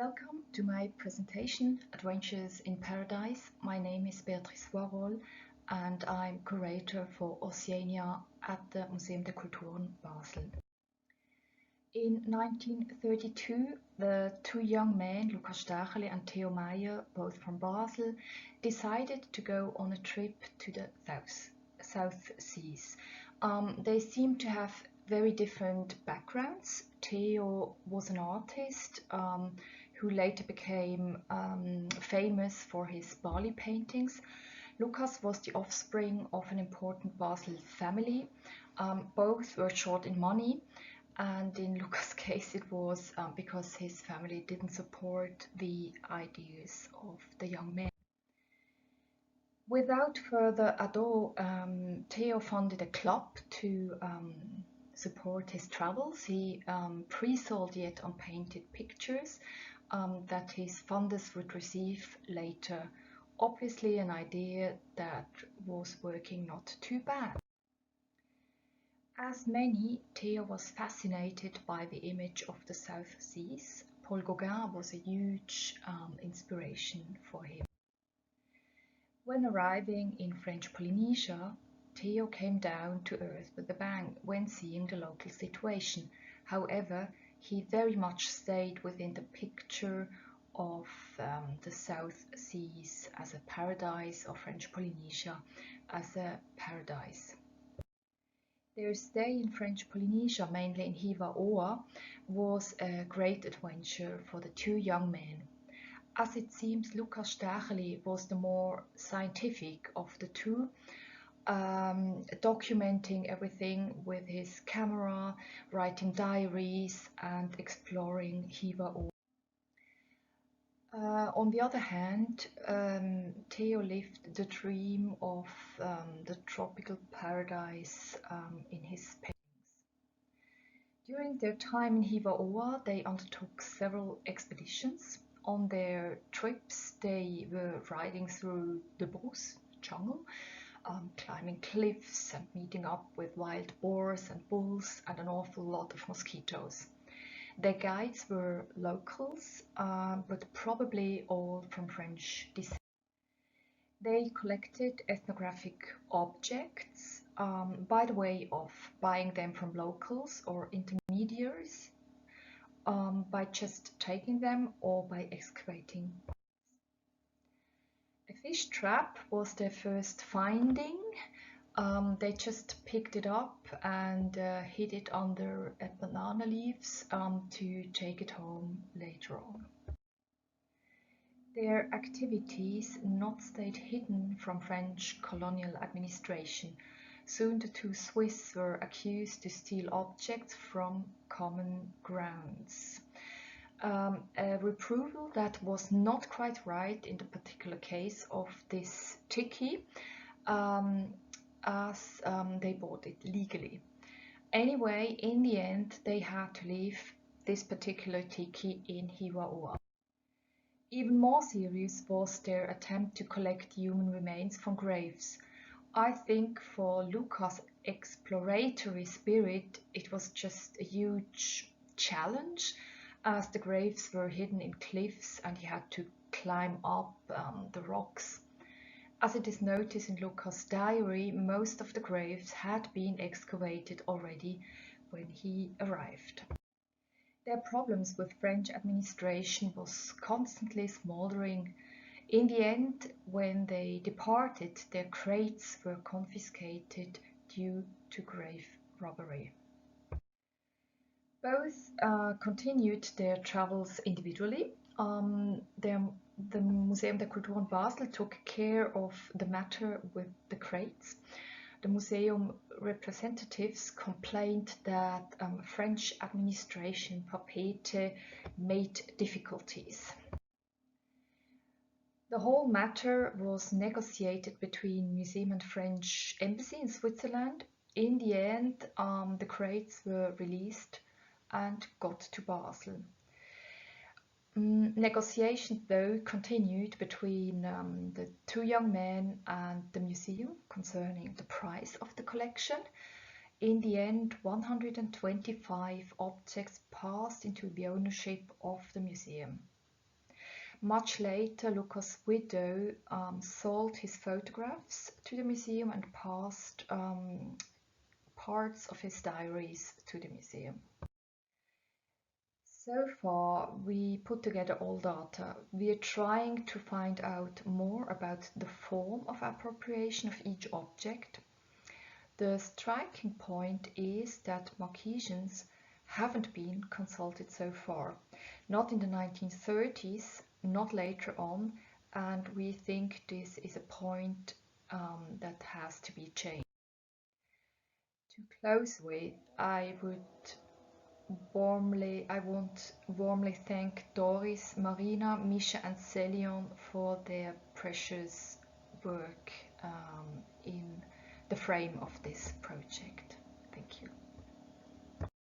Welcome to my presentation, Adventures in Paradise. My name is Béatrive Voirol and I'm curator for Oceania at the Museum der Kulturen, Basel. In 1932, the two young men, Lucas Staehelin and Theo Meier, both from Basel, decided to go on a trip to the South Seas. They seem to have very different backgrounds. Theo was an artist who later became famous for his Bali paintings. Lucas was the offspring of an important Basel family. Both were short in money, and in Lucas' case it was because his family didn't support the ideas of the young man. Without further ado, Theo funded a club to support his travels. He pre-sold yet unpainted pictures that his funders would receive later. Obviously an idea that was working not too bad. As many, Theo was fascinated by the image of the South Seas. Paul Gauguin was a huge inspiration for him. When arriving in French Polynesia, Theo came down to earth with a bang when seeing the local situation. However, he very much stayed within the picture of the South Seas as a paradise, or French Polynesia as a paradise. Their stay in French Polynesia, mainly in Hiva Oa, was a great adventure for the two young men. As it seems, Lucas Staehelin was the more scientific of the two, documenting everything with his camera, writing diaries and exploring Hiva Oa. On the other hand, Theo lived the dream of the tropical paradise in his paintings. During their time in Hiva Oa, they undertook several expeditions. On their trips, they were riding through the bush, jungle, climbing cliffs and meeting up with wild boars and bulls and an awful lot of mosquitoes. Their guides were locals, but probably all from French descent. They collected ethnographic objects by the way of buying them from locals or intermediaries, by just taking them or by excavating. A fish trap was their first finding. They just picked it up and hid it under banana leaves to take it home later on. Their activities not stayed hidden from French colonial administration. Soon the two Swiss were accused to steal objects from common grounds. A reproval that was not quite right in the particular case of this tiki, as they bought it legally. Anyway, in the end, they had to leave this particular tiki in Hiva Oa. Even more serious was their attempt to collect human remains from graves. I think for Lucas' exploratory spirit, it was just a huge challenge, as the graves were hidden in cliffs and he had to climb up the rocks. As it is noticed in Lucas' diary, most of the graves had been excavated already when he arrived. Their problems with French administration was constantly smoldering. In the end, when they departed, their crates were confiscated due to grave robbery. Both continued their travels individually. The Museum der Kulturen Basel took care of the matter with the crates. The museum representatives complained that French administration Papete made difficulties. The whole matter was negotiated between museum and French embassy in Switzerland. In the end, the crates were released and got to Basel. Negotiations though continued between the two young men and the museum concerning the price of the collection. In the end, 125 objects passed into the ownership of the museum. Much later, Lucas' widow sold his photographs to the museum and passed parts of his diaries to the museum. So far, we put together all data. We are trying to find out more about the form of appropriation of each object. The striking point is that Marquesans haven't been consulted so far, not in the 1930s, not later on, and we think this is a point that has to be changed. To close with, I want warmly thank Doris, Marina, Misha and Celion for their precious work in the frame of this project. Thank you.